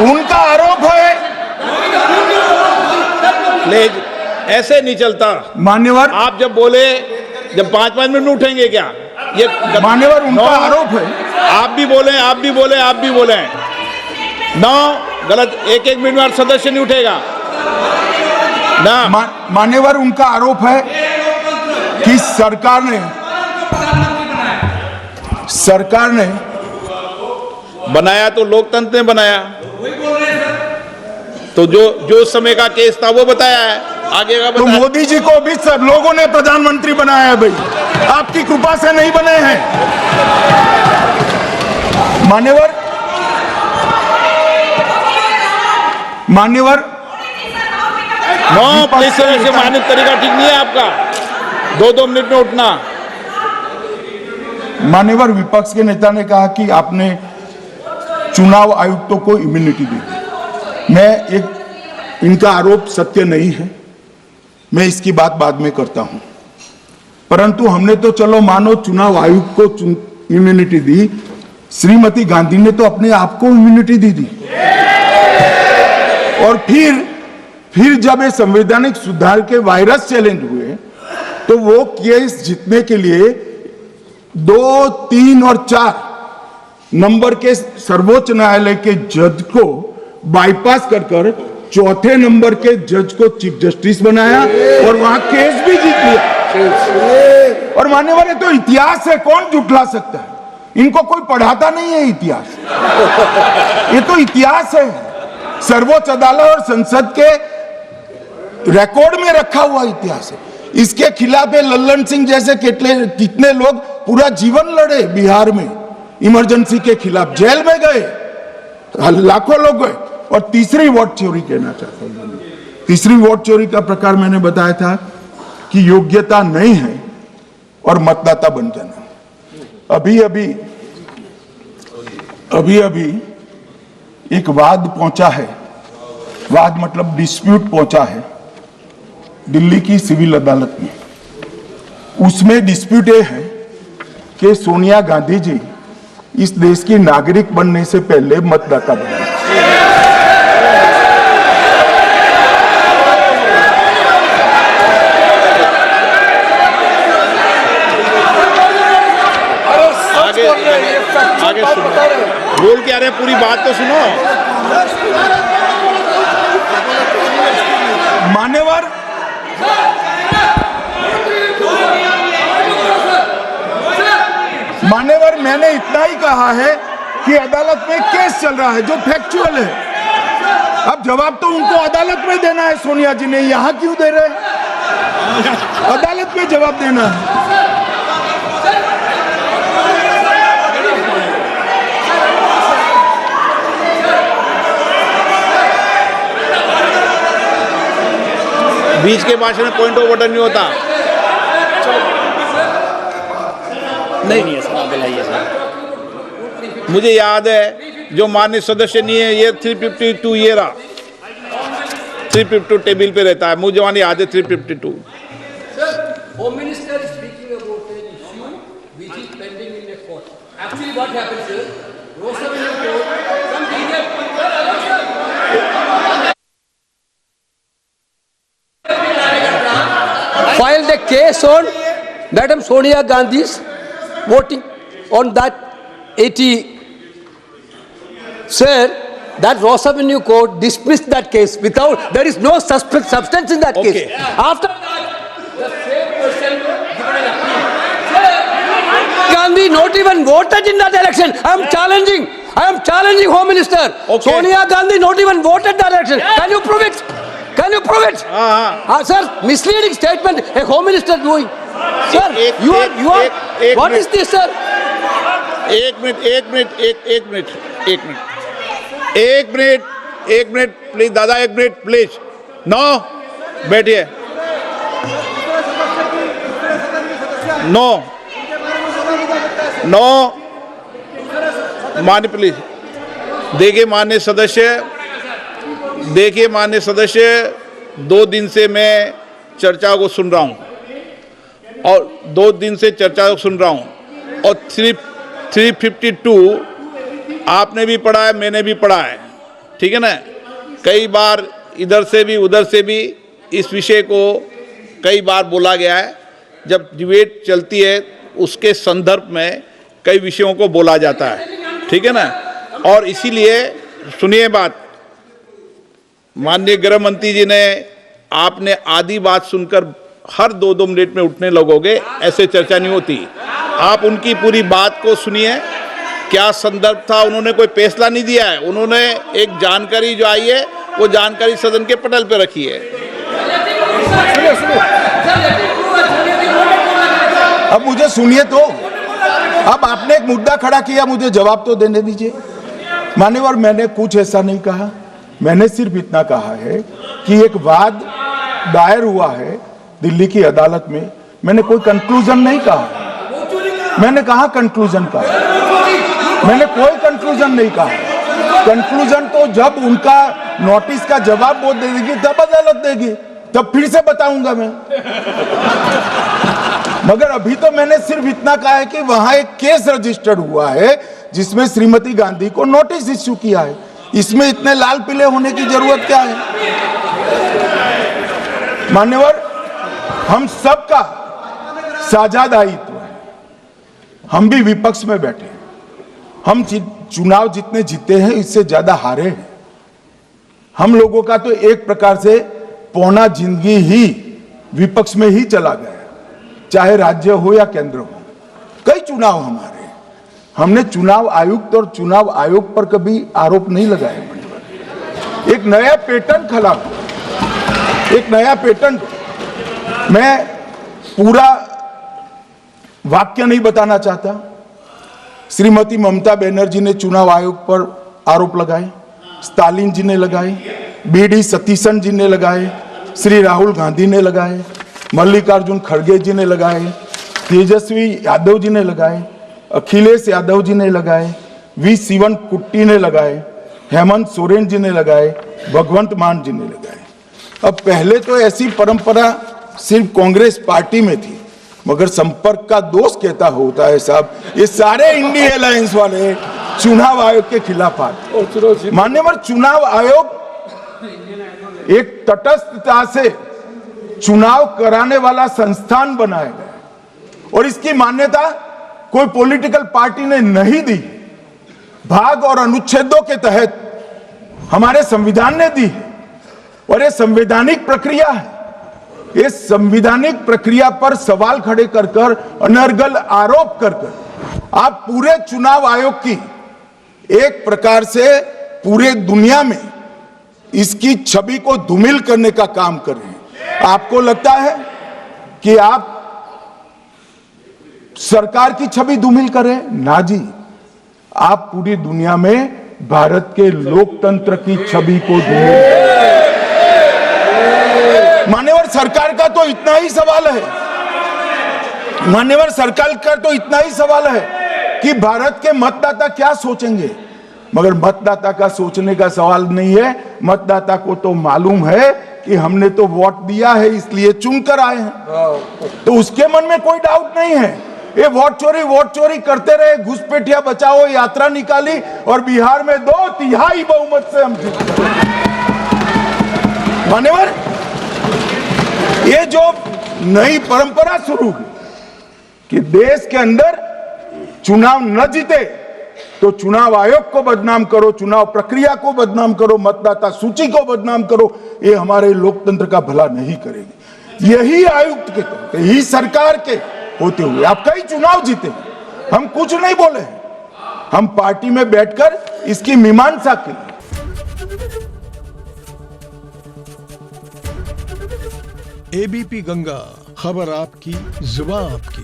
उनका आरोप है। प्लीज, ऐसे नहीं चलता। मान्यवर, आप जब बोले, जब 5-5 मिनट में उठेंगे क्या? ये मान्यवर, उनका आरोप है। आप भी बोले, आप भी बोले, आप भी बोले। नो, गलत। 1-1 मिनट में सदस्य नहीं उठेगा ना। मान्यवर, उनका आरोप है कि सरकार ने बनाया तो लोकतंत्र ने बनाया, तो जो समय का केस था वो बताया है, आगे का तो बताया। मोदी जी को भी सब लोगों ने प्रधानमंत्री बनाया है भाई, आपकी कृपा से नहीं बने हैं। मान्यवर, नो प्लीज, से मानक तरीका ठीक नहीं है आपका, 2-2 मिनट में उठना। मान्यवर, विपक्ष के नेता ने कहा कि आपने चुनाव आयुक्तों को इम्यूनिटी दी। इनका आरोप सत्य नहीं है, मैं इसकी बात बाद में करता हूं, परंतु हमने तो चलो मानो चुनाव आयुक्त को इम्यूनिटी दी, श्रीमती गांधी ने तो अपने आप को इम्यूनिटी दी। और फिर जब ये संवैधानिक सुधार के वायरस चैलेंज हुए तो वो केस जीतने के लिए 2, 3 और 4 नंबर के सर्वोच्च न्यायालय के जज को बाईपास कर चौथे नंबर के जज को चीफ जस्टिस बनाया और वहां केस भी जीत लिया। और मान्यवर, ये तो इतिहास है, कौन झुठला सकता है? इनको कोई पढ़ाता नहीं है इतिहास, ये तो इतिहास है, सर्वोच्च अदालत और संसद के रिकॉर्ड में रखा हुआ इतिहास है। इसके खिलाफ लल्लन सिंह जैसे कितने लोग पूरा जीवन लड़े बिहार में इमरजेंसी के खिलाफ, जेल में गए, लाखों लोग गए। और तीसरी वोट चोरी कहना चाहता हूं, तीसरी वोट चोरी का प्रकार मैंने बताया था कि योग्यता नहीं है और मतदाता बन जाना। अभी एक वाद पहुंचा है, वाद मतलब डिस्प्यूट पहुंचा है दिल्ली की सिविल अदालत में। उसमें डिस्प्यूट ये है कि सोनिया गांधी जी इस देश की नागरिक बनने से पहले मतदाता बने। आगे सुनो, बोल क्या रहे, पूरी बात तो सुनो। मान्यवर, मैंने इतना ही कहा है कि अदालत में केस चल रहा है जो फैक्चुअल है। अब जवाब तो उनको अदालत में देना है, सोनिया जी ने यहां क्यों दे रहे? अदालत में जवाब देना है। बीच के भाषण में पॉइंट ऑफ ऑर्डर नहीं होता। नहीं है सर, दिलाइए सर। मुझे याद है जो माननीय सदस्य नहीं है, ये 352 ये रहा, 352 टेबल पे रहता है, मुझे वहां याद है 352। Home Minister is speaking about an issue which is pending in the court. Actually, what happens is, Rosavini court, some detail. Filed a case on Madam Sonia Gandhi's voting on that 80. Sir, that Rosavini court dismissed that case without, there is no substance in that case. After that, the same person given an appeal. Gandhi not even voted in that election. I am challenging Home Minister. Okay. Sonia Gandhi not even voted that election. Can you prove it? Can you prove it? Sir, misleading statement a Home Minister doing. Sir, you are. What is this, sir? एक minute please दादा, 1 minute please. No, बैठिए। No मान्य, please देखिए मान्य सदस्य, 2 दिन से मैं चर्चा को सुन रहा हूं और 2 दिन से चर्चा को सुन रहा हूं और 352 आपने भी पढ़ा है, मैंने भी पढ़ा है। ठीक है ना। कई बार इधर से भी उधर से भी इस विषय को कई बार बोला गया है। जब डिबेट चलती है उसके संदर्भ में कई विषयों को बोला जाता है, ठीक है ना। और इसीलिए सुनिए बात, माननीय गृह मंत्री जी ने, आपने आधी बात सुनकर हर 2-2 मिनट में उठने लगोगे, ऐसे चर्चा नहीं होती। आप उनकी पूरी बात को सुनिए, क्या संदर्भ था। उन्होंने कोई फैसला नहीं दिया है, उन्होंने एक जानकारी जो आई है वो जानकारी सदन के पटल पे रखी है। अब मुझे सुनिए तो, अब आपने एक मुद्दा खड़ा किया, मुझे जवाब तो देने दीजिए। मान्यवर, मैंने कुछ ऐसा नहीं कहा, मैंने सिर्फ इतना कहा है कि एक वाद दायर हुआ है दिल्ली की अदालत में, मैंने कोई कंक्लूजन नहीं कहा। मैंने कहा कंक्लूजन कहा, मैंने कोई कंक्लूजन नहीं कहा। कंक्लूजन तो जब उनका नोटिस का जवाब वो दे देगी तब अदालत देगी, तब फिर से बताऊंगा मैं। मगर अभी तो मैंने सिर्फ इतना कहा है कि वहां एक केस रजिस्टर्ड हुआ है जिसमें श्रीमती गांधी को नोटिस इश्यू किया है। इसमें इतने लाल पीले होने की जरूरत क्या है। मान्यवर, हम सबका साझा दायित्व है, हम भी विपक्ष में बैठे, हम चुनाव जितने जीते हैं इससे ज्यादा हारे हैं। हम लोगों का तो एक प्रकार से पौना जिंदगी ही विपक्ष में ही चला गया, चाहे राज्य हो या केंद्र हो। कई चुनाव हमारे, हमने चुनाव आयुक्त और चुनाव आयोग पर कभी आरोप नहीं लगाए। एक नया पैटर्न खड़ा हुआ, एक नया पैटर्न। मैं पूरा वाक्य नहीं बताना चाहता। श्रीमती ममता बनर्जी ने चुनाव आयोग पर आरोप लगाए, स्टालिन जी ने लगाए, बीडी सतीशन जी ने लगाए, श्री राहुल गांधी ने लगाए, मल्लिकार्जुन खड़गे जी ने लगाए, तेजस्वी यादव जी ने लगाए, अखिलेश यादव जी ने लगाए, वी शिवन कुट्टी ने लगाए, हेमंत सोरेन जी ने लगाए, भगवंत मान जी ने लगाए। अब पहले तो ऐसी परंपरा सिर्फ कांग्रेस पार्टी में थी, मगर संपर्क का दोष कहता होता है साहब, ये सारे इंडिया अलायंस वाले चुनाव आयोग के खिलाफ आते। मान्यवर, चुनाव आयोग एक तटस्थता से चुनाव कराने वाला संस्थान बनाया गया और इसकी मान्यता कोई पॉलिटिकल पार्टी ने नहीं दी, भाग और अनुच्छेदों के तहत हमारे संविधान ने दी है। और ये संवैधानिक प्रक्रिया है। इस संवैधानिक प्रक्रिया पर सवाल खड़े कर कर, अनर्गल आरोप कर कर आप पूरे चुनाव आयोग की एक प्रकार से पूरे दुनिया में इसकी छवि को धूमिल करने का काम कर रहे हैं। आपको लगता है कि आप सरकार की छवि धूमिल करें? ना जी, आप पूरी दुनिया में भारत के लोकतंत्र की छवि को धूमिल। मान्यवर, सरकार का तो इतना ही सवाल है, मान्यवर सरकार का तो इतना ही सवाल है कि भारत के मतदाता क्या सोचेंगे। मगर मतदाता का सोचने का सवाल नहीं है। मतदाता को तो मालूम है कि हमने तो वोट दिया है इसलिए चुनकर आए हैं, तो उसके मन में कोई डाउट नहीं है। ये वोट चोरी करते रहे, घुसपैठिया बचाओ यात्रा निकाली और बिहार में 2/3 बहुमत से हम जीते। मान्यवर, ये जो नई परंपरा शुरू हुई कि देश के अंदर चुनाव न जीते तो चुनाव आयोग को बदनाम करो, चुनाव प्रक्रिया को बदनाम करो, मतदाता सूची को बदनाम करो, ये हमारे लोकतंत्र का भला नहीं करेगी। यही आयुक्त के तहत, यही सरकार के होते हुए आप कई चुनाव जीते हैं। हम कुछ नहीं बोले, हम पार्टी में बैठकर इसकी मीमांसा की। एबीपी गंगा, खबर आपकी, जुबान आपकी।